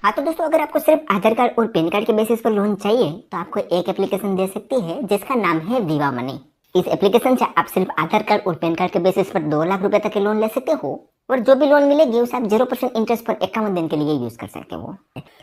हाँ तो दोस्तों, अगर आपको सिर्फ आधार कार्ड और पैन कार्ड के बेसिस पर लोन चाहिए तो आपको एक एप्लीकेशन दे सकती है जिसका नाम है विवा मनी। इस एप्लीकेशन से आप सिर्फ आधार कार्ड और पैन कार्ड के बेसिस पर 2 लाख रुपए तक के लोन ले सकते हो और जो भी लोन मिलेगी उसे आप 0% इंटरेस्ट पर 51 दिन के लिए यूज कर सकते हो।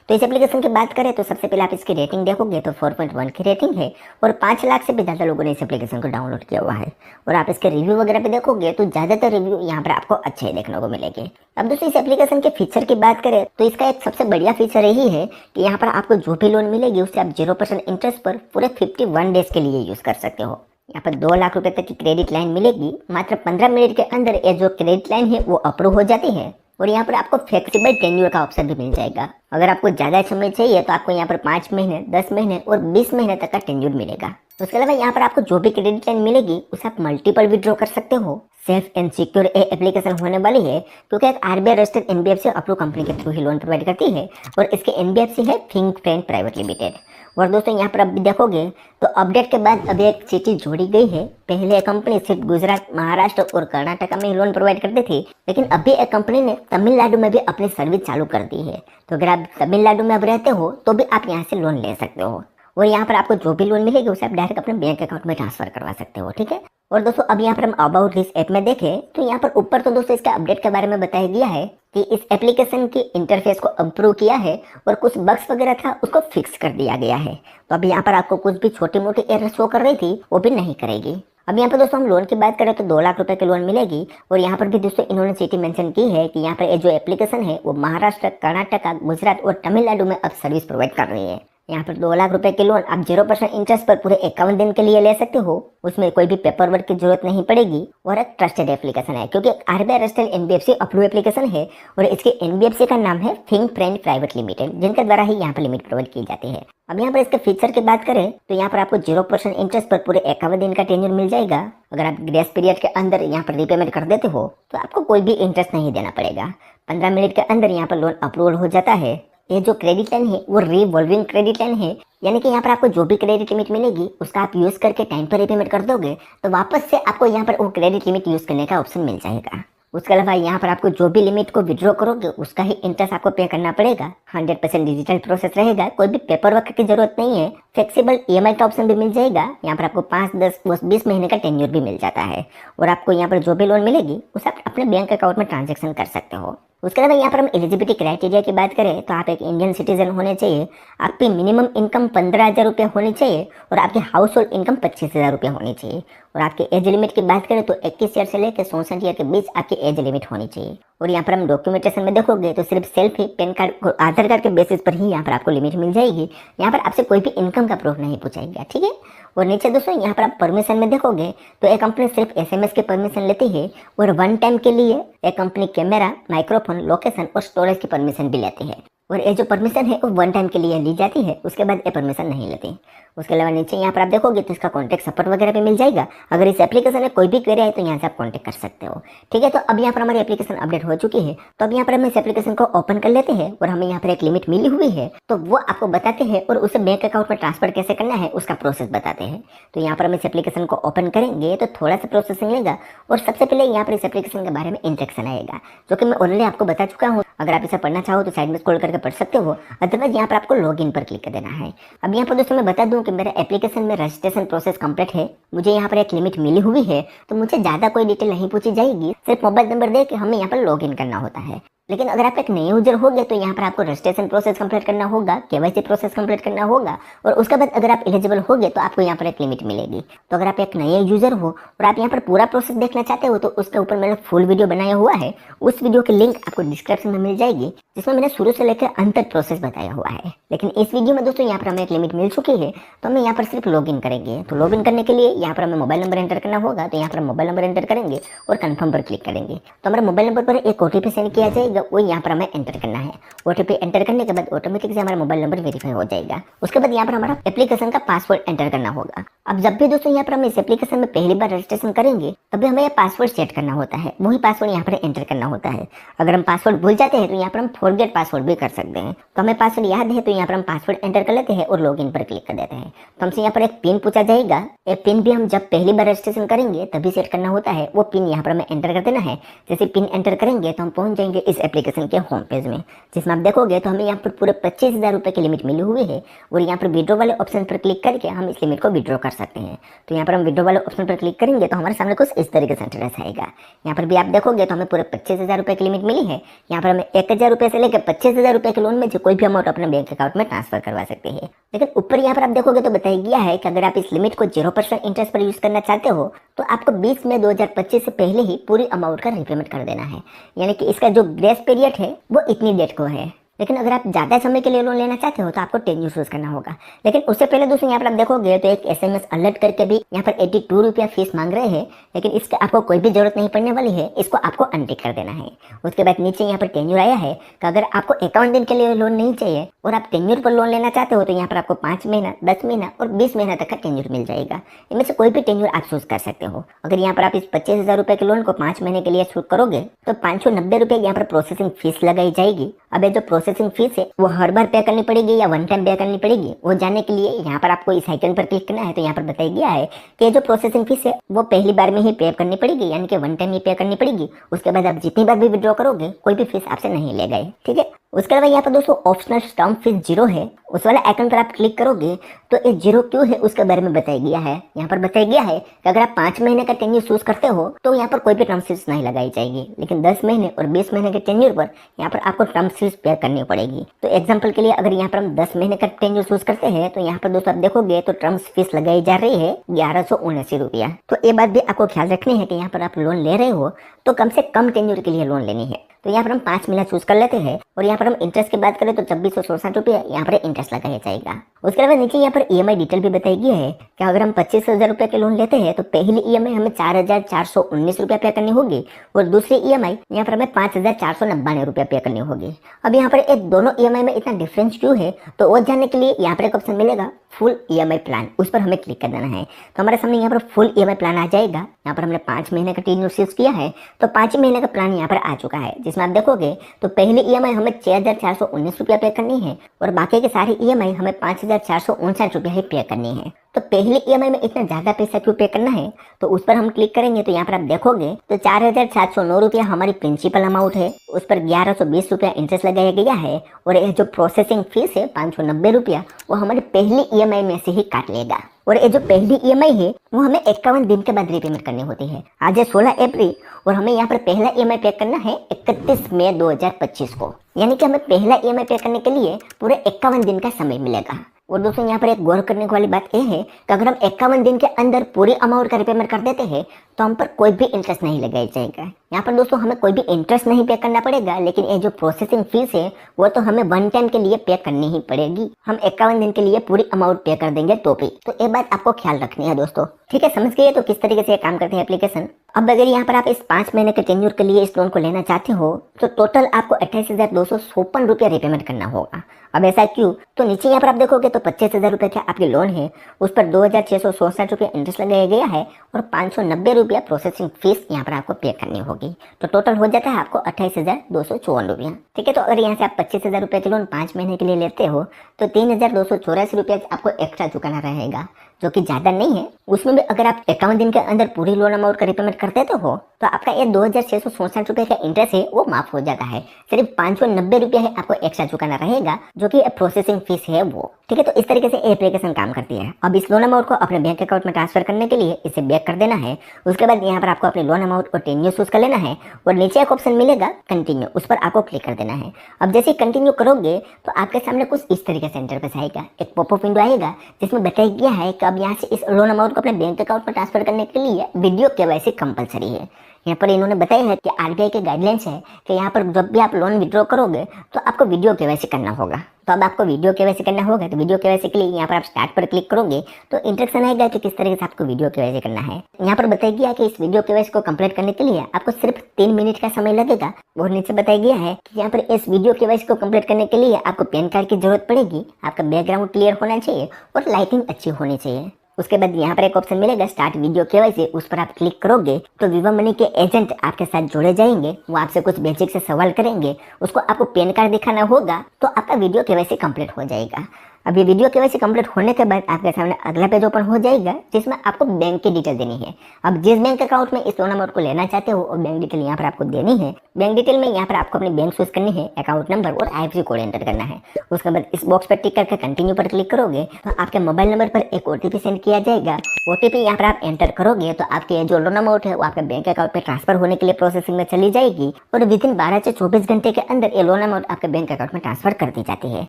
तो इस एप्लीकेशन की बात करें तो सबसे पहले आप इसकी रेटिंग देखोगे तो 4.1 की रेटिंग है और 5 लाख से भी ज़्यादा लोगों ने इस एप्लीकेशन को डाउनलोड किया हुआ है। और आप इसके रिव्यू वगैरह पे देखोगे तो ज़्यादातर रिव्यू यहाँ पर आपको अच्छे देखने को मिलेंगे। अब दोस्तों, इस एप्लीकेशन के फीचर की बात करें तो इसका एक सबसे बढ़िया फीचर यही है कि यहाँ पर आपको जो भी लोन मिलेगी उससे आप 0% इंटरेस्ट पर पूरे 51 डेज के लिए यूज कर सकते हो। यहाँ पर 2 लाख रुपए तक की क्रेडिट लाइन मिलेगी। मात्र 15 मिनट के अंदर ये जो क्रेडिट लाइन है वो अप्रूव हो जाती है और यहाँ पर आपको फ्लेक्सिबल टेन्योर का ऑप्शन भी मिल जाएगा। अगर आपको ज़्यादा समय चाहिए तो आपको यहाँ पर 5 महीने, 10 महीने और 20 महीने तक का टेन्योर मिलेगा। उसके अलावा यहाँ पर आपको जो भी क्रेडिट लाइन मिलेगी उसे आप मल्टीपल विड्रॉ कर सकते हो। सेफ एंड सिक्योर एप्लीकेशन होने वाली है क्योंकि एक RBI registered NBFC approve company के थ्रू ही लोन प्रोवाइड करती है और इसके एनबीएफसी है थिंक फ्रेंड प्राइवेट लिमिटेड। और दोस्तों, यहाँ पर अब देखोगे तो अपडेट के बाद अभी एक चीज़ जोड़ी गई है। पहले एक कंपनी सिर्फ गुजरात, महाराष्ट्र और कर्नाटक में ही लोन प्रोवाइड करती थी, लेकिन अभी एक कंपनी ने तमिलनाडु में भी अपनी सर्विस चालू कर दी है। तो अगर आप तमिलनाडु में अब रहते हो तो भी आप यहाँ से लोन ले सकते हो और यहाँ पर आपको जो भी लोन मिलेगी उसे आप डायरेक्ट अपने बैंक अकाउंट में ट्रांसफर करवा सकते हो। ठीक है। और दोस्तों, अब यहाँ पर हम अबाउट दिस ऐप में देखें तो यहाँ पर ऊपर तो दोस्तों इसका अपडेट के बारे में बताया गया है कि इस एप्लीकेशन की इंटरफेस को अप्रूव किया है और कुछ बग्स वगैरह था उसको फिक्स कर दिया गया है। तो अभी यहाँ पर आपको कुछ भी छोटी मोटी एरर शो कर रही थी वो भी नहीं करेगी। अब यहाँ पर दोस्तों हम लोन की बात करें तो 2 लाख रुपए की लोन मिलेगी और यहाँ पर भी दोस्तों इन्होंने सिटी मेंशन की है कि यहाँ पर ये जो एप्लीकेशन है वो महाराष्ट्र, कर्नाटक, गुजरात और तमिलनाडु में अब सर्विस प्रोवाइड कर रही है। यहाँ पर 2 लाख रुपए के लोन आप 0% इंटरेस्ट पर पूरे 51 दिन के लिए ले सकते हो। उसमें कोई भी पेपर वर्क की जरूरत नहीं पड़ेगी और एक ट्रस्टेड एप्लीकेशन है क्योंकि RBI registered NBFC approve application है और इसके एनबीएफसी का नाम है थिंक फ्रेंड प्राइवेट लिमिटेड, जिनके द्वारा ही यहाँ पर लिमिट प्रोवाइड की जाती है। अब यहाँ पर इसके फीचर की बात करें तो यहाँ पर आपको 0% इंटरेस्ट पर पूरे 51 दिन का टेन्योर मिल जाएगा। अगर आप ग्रेस पीरियड के अंदर यहाँ पर रीपेमेंट कर देते हो तो आपको कोई भी इंटरेस्ट नहीं देना पड़ेगा। 15 मिनट के अंदर यहाँ पर लोन अप्रूवल हो जाता है। ये जो क्रेडिट लाइन है वो रिवॉल्विंग क्रेडिट लाइन है, यानी कि यहाँ पर आपको जो भी क्रेडिट लिमिट मिलेगी उसका आप यूज करके टाइम पर रीपेमेंट कर दोगे तो वापस से आपको यहाँ पर वो क्रेडिट लिमिट यूज करने का ऑप्शन मिल जाएगा। उसके अलावा यहाँ पर आपको जो भी लिमिट को विड्रॉ करोगे उसका ही इंटरेस्ट आपको पे करना पड़ेगा। 100% डिजिटल प्रोसेस रहेगा, कोई भी पेपर वर्क की जरूरत नहीं है। फ्लेक्सिबल ईएमआई का ऑप्शन भी मिल जाएगा। यहाँ पर आपको 5, 10, 20 महीने का टेन्योर भी मिल जाता है और आपको यहाँ पर जो भी लोन मिलेगी उसे आप अपने बैंक अकाउंट में ट्रांजेक्शन कर सकते हो। उसके अलावा यहाँ पर हम एलिजिबिलिटी क्राइटेरिया की बात करें तो आप एक इंडियन सिटीजन होने चाहिए, आपकी मिनिमम इनकम 15,000 रुपये होनी चाहिए और आपकी हाउस होल्ड इनकम 25,000 रुपये होनी चाहिए। और आपके एज लिमिट की बात करें तो 21 ईयर से लेकर 64 ईयर के बीच आपकी एज लिमिट होनी चाहिए। और यहाँ पर हम डॉक्यूमेंटेशन में देखोगे तो सिर्फ सेल्फी, पैन कार्ड और आधार कार्ड के बेसिस पर ही यहाँ पर आपको लिमिट मिल जाएगी। यहाँ पर आपसे कोई भी इनकम का प्रूफ नहीं पूछाएगा। ठीक है। और नीचे दोस्तों यहाँ पर आप परमिशन में देखोगे तो एक कंपनी सिर्फ एसएमएस की परमिशन लेती है और 1 टाइम के लिए एक कंपनी कैमरा, माइक्रोफोन, लोकेशन और स्टोरेज की परमिशन भी लेती है। और ये जो परमिशन है वो 1 टाइम के लिए ली जाती है, उसके बाद ये परमिशन नहीं लेती। उसके अलावा नीचे यहाँ पर आप देखोगे तो इसका कॉन्टैक्ट सपोर्ट वगैरह भी मिल जाएगा। अगर इस एप्लीकेशन में कोई भी क्वेरी आए तो यहाँ से आप कॉन्टैक्ट कर सकते हो। ठीक है। तो अब यहाँ पर हमारी एप्लीकेशन अपडेट हो चुकी है, तो अब यहाँ पर हम इस एप्लीकेशन को ओपन कर लेते हैं और हमें यहाँ पर एक लिमिट मिली हुई है तो वो आपको बताते हैं और उसे बैंक अकाउंट में ट्रांसफर कैसे करना है उसका प्रोसेस बताते हैं। तो यहाँ पर हम इस एप्लीकेशन को ओपन करेंगे तो थोड़ा सा प्रोसेसिंग लेगा और सबसे पहले यहाँ पर इस एप्लीकेशन के बारे में इंस्ट्रक्शन आएगा जो कि मैं ऑलरेडी आपको बता चुका हूँ। अगर आप इसे पढ़ना चाहो तो साइड में स्क्रॉल करके पढ़ सकते हो, अदरवाइज यहाँ पर आपको लॉगिन पर क्लिक कर देना है। अब यहाँ पर दोस्तों मैं बता दूं कि मेरा एप्लीकेशन में रजिस्ट्रेशन प्रोसेस कंप्लीट है। मुझे यहाँ पर एक लिमिट मिली हुई है तो मुझे ज़्यादा कोई डिटेल नहीं पूछी जाएगी, सिर्फ मोबाइल नंबर दे के हमें यहाँ पर लॉगिन करना होता है। लेकिन अगर आप एक नए यूजर हो गए तो यहाँ पर आपको रजिस्ट्रेशन प्रोसेस कंप्लीट करना होगा, केवाईसी प्रोसेस कंप्लीट करना होगा और उसके बाद अगर आप एलिजिबल हो गए तो आपको यहाँ पर एक लिमिट मिलेगी। तो अगर आप एक नए यूजर हो और आप यहाँ पर पूरा प्रोसेस देखना चाहते हो तो उसके ऊपर मैंने फुल वीडियो बनाया हुआ है, उस वीडियो की लिंक आपको डिस्क्रिप्शन में मिल जाएगी जिसमें मैंने शुरू से लेकर अंत तक प्रोसेस बताया हुआ है। लेकिन इस वीडियो में दोस्तों यहाँ पर हमें एक लिमिट मिल चुकी है तो हमें यहाँ पर सिर्फ लॉगिन करेंगे। तो लॉगिन करने के लिए यहाँ पर हमें मोबाइल नंबर एंटर करना होगा, तो यहाँ पर हम मोबाइल नंबर एंटर करेंगे और कंफर्म पर क्लिक करेंगे तो हमारे मोबाइल नंबर पर एक ओटीपी सेंड किया जाएगा, वो यहाँ पर हमें एंटर करना है। ओटीपी एंटर करने के बाद ऑटोमेटिक से हमारा मोबाइल नंबर वेरीफाई हो जाएगा। उसके बाद यहाँ पर हमारा एप्लीकेशन का पासवर्ड एंटर करना होगा। अब जब भी दोस्तों यहाँ पर हम इस एप्लीकेशन में पहली बार रजिस्ट्रेशन करेंगे तभी हमें पासवर्ड सेट करना होता है, वही पासवर्ड यहाँ पर एंटर करना होता है। अगर हम पासवर्ड भूल जाते हैं तो यहाँ पर हम फॉरगेट पासवर्ड भी कर सकते हैं। तो हमें पासवर्ड याद है तो यहाँ पर हम पासवर्ड एंटर कर लेते हैं और लॉगिन पर क्लिक कर देते हैं। तो हमसे यहाँ पर एक पिन पूछा जाएगा, ये पिन भी हम जब पहली बार रजिस्ट्रेशन करेंगे तभी सेट करना होता है, वो पिन यहाँ पर हमें एंटर कर देना है। जैसे पिन एंटर करेंगे तो हम पहुंच जाएंगे इस एप्लीकेशन के होम पेज में, जिसमें आप देखोगे तो हमें यहाँ पर पूरे 25,000 रुपये की लिमिट मिली हुई है और यहाँ पर विड्रॉ वाले ऑप्शन पर क्लिक करके हम इस लिमिट को विड्रॉ कर सकते हैं। तो यहाँ पर हम विड्रॉ वाले ऑप्शन पर क्लिक करेंगे तो हमारे सामने कुछ इस तरीके से इंटरफेस आएगा। यहाँ पर भी आप देखोगे तो हमें पूरे 25,000 रुपये की लिमिट मिली है। यहाँ पर हमें 1,000 रुपये से लेकर 25,000 रुपये के लोन में जो कोई भी अमाउंट अपने बैंक अकाउंट में ट्रांसफर करवा सकते हैं। लेकिन ऊपर यहाँ पर आप देखोगे तो बताया गया है कि अगर आप इस लिमिट को 0% इंटरेस्ट पर यूज करना चाहते हो तो आपको 20 मई 2025 से पहले ही पूरी अमाउंट का रीपेमेंट कर देना है। यानी कि इसका जो ग्रेस पीरियड है वो इतनी डेट को है। लेकिन अगर आप ज़्यादा समय के लिए लोन लेना चाहते हो तो आपको 10 यूज करना होगा। लेकिन उससे पहले दोस्तों यहाँ पर आप देखोगे तो एक SMS अलर्ट करके भी यहाँ पर 82 रुपया फीस मांग रहे हैं, लेकिन इसके आपको कोई भी जरूरत नहीं पड़ने वाली है, इसको आपको अनटिक कर देना है। उसके बाद नीचे यहाँ पर टेन्यूर आया है कि अगर आपको 51 दिन के लिए लोन नहीं चाहिए और आप टेन्यूर पर लोन लेना चाहते हो तो यहाँ पर आपको 5 महीना, 10 महीना और 20 महीना तक का टेन्यूर मिल जाएगा। इनमें से कोई भी टेन्यूर आप चूज कर सकते हो। अगर यहाँ पर आप इस 25,000 रुपये के लोन को 5 महीने के लिए चूज करोगे तो 590 रुपये यहाँ पर प्रोसेसिंग फीस लगाई जाएगी। अब ये जो प्रोसेसिंग फीस है वो हर बार पे करनी पड़ेगी या वन टाइम पे करनी पड़ेगी, वो जानने के लिए यहाँ पर आपको इस आइकन पर क्लिक करना है। तो यहाँ पर बताया गया है कि जो प्रोसेसिंग फीस है वो पहली बार में ही पे करनी पड़ेगी, यानी कि वन टाइम ही पे करनी पड़ेगी। उसके बाद आप जितनी बार भी विड्रॉ करोगे कोई भी फीस आपसे नहीं ले गए, ठीक है। उसके अलावा यहाँ पर दोस्तों ऑप्शनल स्टम्प फीस 0 है, उस वाले आइकन पर आप क्लिक करोगे तो ये 0 क्यों है उसके बारे में बताया गया है। यहाँ पर बताया गया है कि अगर आप 5 महीने का टेन्यूर चूज करते हो तो यहाँ पर कोई भी टर्म फीस नहीं लगाई जाएगी, लेकिन 10 महीने और 20 महीने के टेन्यूर पर यहाँ पर आपको टर्म फीस पे करनी पड़ेगी। तो एग्जाम्पल के लिए अगर यहाँ पर हम 10 महीने का टेन्यूर चूज करते हैं तो यहाँ पर दोस्तों आप देखोगे तो टर्म फीस लगाई जा रही है 1179 रुपया। तो ये बात भी आपको ख्याल रखनी है कि यहाँ पर आप लोन ले रहे हो तो कम से कम टेन्यूर के लिए लोन लेनी है। तो यहाँ पर हम 5 महीना चूज कर लेते हैं और यहाँ पर हम इंटरेस्ट की बात करें तो 2667 रुपये यहाँ पर इंटरेस्ट लगाया जाएगा। उसके अलावा नीचे यहाँ पर EMI डिटेल भी बताई गई है कि अगर हम 25,000 रुपये के लोन लेते हैं तो पहली EMI हमें 4,419 रुपया पे करनी होगी और दूसरी EMI यहाँ पर हमें 5,499 रुपया पे करनी होगी। अब यहाँ पर एक दोनों EMI में इतना डिफरेंस क्यों है तो वो जानने के लिए यहाँ पर एक ऑप्शन मिलेगा फुल EMI प्लान, उस पर हमें क्लिक कर देना है। तो हमारे सामने यहाँ पर फुल EMI प्लान आ जाएगा। यहाँ पर हमने 5 महीने का टेन्यूर चूज किया है तो 5 महीने का प्लान यहाँ पर आ चुका है, जिसमें आप देखोगे तो पहली EMI हमें 6,419 रुपया पे करनी है और बाकी के सारी EMI हमें 5,459 रुपया ही पे करनी है। तो पहली EMI में इतना ज्यादा पैसा क्यों पे करना है तो उस पर हम क्लिक करेंगे तो यहाँ पर आप देखोगे तो 4,709 रुपया हमारी प्रिंसिपल अमाउंट है, उस पर 1,120 रुपया इंटरेस्ट लगाया गया है और ये जो प्रोसेसिंग फीस है 590 रुपया वो हमारी पहली EMI में से ही काट लेगा। और ये जो पहली EMI है वो हमें 51 दिन के बाद रीपेमेंट करनी होती है। आज है 16 अप्रैल और हमें यहाँ पर पहला EMI पे करना है 31 मई 2025 को, यानी कि हमें पहला EMI पे करने के लिए पूरे 51 दिन का समय मिलेगा। और दोस्तों यहाँ पर एक गौर करने वाली बात यह है कि अगर हम 51 दिन के अंदर पूरी अमाउंट का रिपेमेंट कर देते हैं तो हम पर कोई भी इंटरेस्ट नहीं लगाया जाएगा। यहाँ पर दोस्तों हमें कोई भी इंटरेस्ट नहीं पे करना पड़ेगा, लेकिन ये जो प्रोसेसिंग फीस है वो तो हमें वन टाइम के लिए पे करनी ही पड़ेगी। हम 51 दिन के लिए पूरी अमाउंट पे कर देंगे तो भी। तो ये बात आपको ख्याल रखनी है दोस्तों, ठीक है। समझ गए तो किस तरीके से काम करते हैं एप्लीकेशन। अब अगर यहाँ पर आप इस 5 महीने के टेन्यूर के लिए इस लोन को लेना चाहते हो तो टोटल आपको 28,256 रुपया रिपेमेंट करना होगा। अब ऐसा क्यों तो नीचे यहाँ पर आप देखोगे तो 25,000 रुपये का आपके लोन है, उस पर 2,667 रुपया इंटरेस्ट लगाया गया है और 590 रुपया प्रोसेसिंग फीस यहाँ पर आपको पे करनी होगी। तो टोटल हो जाता है आपको 28,254 रुपया, ठीक है। तो अगर यहाँ से आप 25,000 रुपये के लोन 5 महीने के लिए लेते हो तो 3,284 रुपया आपको एक्स्ट्रा चुकाना रहेगा, जो कि ज़्यादा नहीं है। उसमें भी अगर आप 51 दिन के अंदर पूरी लोन अमाउंट का रिपेमेंट कर देते हो तो आपका ये 2,667 रुपये का इंटरेस्ट है वो माफ हो जाता है। सिर्फ 590 रुपया है आपको एक्स्ट्रा चुकाना रहेगा, जो कि प्रोसेसिंग फीस है वो, ठीक है। तो इस तरीके से एप्लीकेशन काम करती है। अब इस लोन अमाउंट को अपने बैंक अकाउंट में ट्रांसफर करने के लिए इसे बैक कर देना है। उसके बाद यहाँ पर आपको अपने लोन अमाउंट को टेन्यूर चूज कर लेना है और नीचे एक ऑप्शन मिलेगा कंटिन्यू, उस पर आपको क्लिक कर देना है। अब जैसे कंटिन्यू करोगे तो आपके सामने कुछ इस तरीके से इंटरफेस आएगा, एक पॉपअप विंडो आएगा जिसमें बताया गया है कि अब यहाँ से इस लोन अमाउंट को अपने बैंक अकाउंट में ट्रांसफर करने के लिए वीडियो केवाईसी कंपलसरी है। यहाँ पर इन्होंने बताया है कि RBI के गाइडलाइंस है कि यहाँ पर जब भी आप लोन विड्रॉ करोगे तो आपको वीडियो केवाईसी करना होगा। तो अब आपको वीडियो केवाईसी करना होगा तो वीडियो केवाईसी के लिए यहाँ पर आप स्टार्ट पर क्लिक करोगे तो इंस्ट्रक्शन आएगा कि किस तरीके से आपको वीडियो केवाईसी करना है। यहाँ पर बताया गया कि इस वीडियो केवाईसी को कंप्लीट करने के लिए आपको सिर्फ 3 मिनट का समय लगेगा। और नीचे बताया गया है कि यहाँ पर इस वीडियो केवाईसी को कंप्लीट करने के लिए आपको पैन कार्ड की जरूरत पड़ेगी, आपका बैकग्राउंड क्लियर होना चाहिए और लाइटिंग अच्छी होनी चाहिए। उसके बाद यहाँ पर एक ऑप्शन मिलेगा स्टार्ट वीडियो केवाईसी, उस पर आप क्लिक करोगे तो विवा मनी के एजेंट आपके साथ जुड़े जाएंगे। वो आपसे कुछ बेसिक से सवाल करेंगे, उसको आपको पैन कार्ड दिखाना होगा तो आपका वीडियो केवाईसी कंप्लीट हो जाएगा। अब ये वीडियो केवाईसी कंप्लीट होने के बाद आपके सामने अगला पेज ओपन हो जाएगा जिसमें आपको बैंक की डिटेल देनी है। अब जिस बैंक अकाउंट में इस लोन अमाउंट को लेना चाहते हो और बैंक डिटेल यहाँ पर आपको देनी है। बैंक डिटेल में यहाँ पर आपको अपनी बैंक चूज करनी है, अकाउंट नंबर और IFSC कोड एंटर करना है। उसके बाद इस बॉक्स पर टिक करके कंटिन्यू पर क्लिक करोगे तो आपके मोबाइल नंबर पर एक OTP सेंड किया जाएगा। OTP यहाँ पर आप एंटर करोगे तो आपके जो लोन अमाउंट है वो आपके बैंक अकाउंट में ट्रांसफर होने के लिए प्रोसेसिंग में चली जाएगी और विदिन 12 से 24 घंटे के अंदर ये लोन अमाउंट आपके बैंक अकाउंट में ट्रांसफर कर दी जाती है।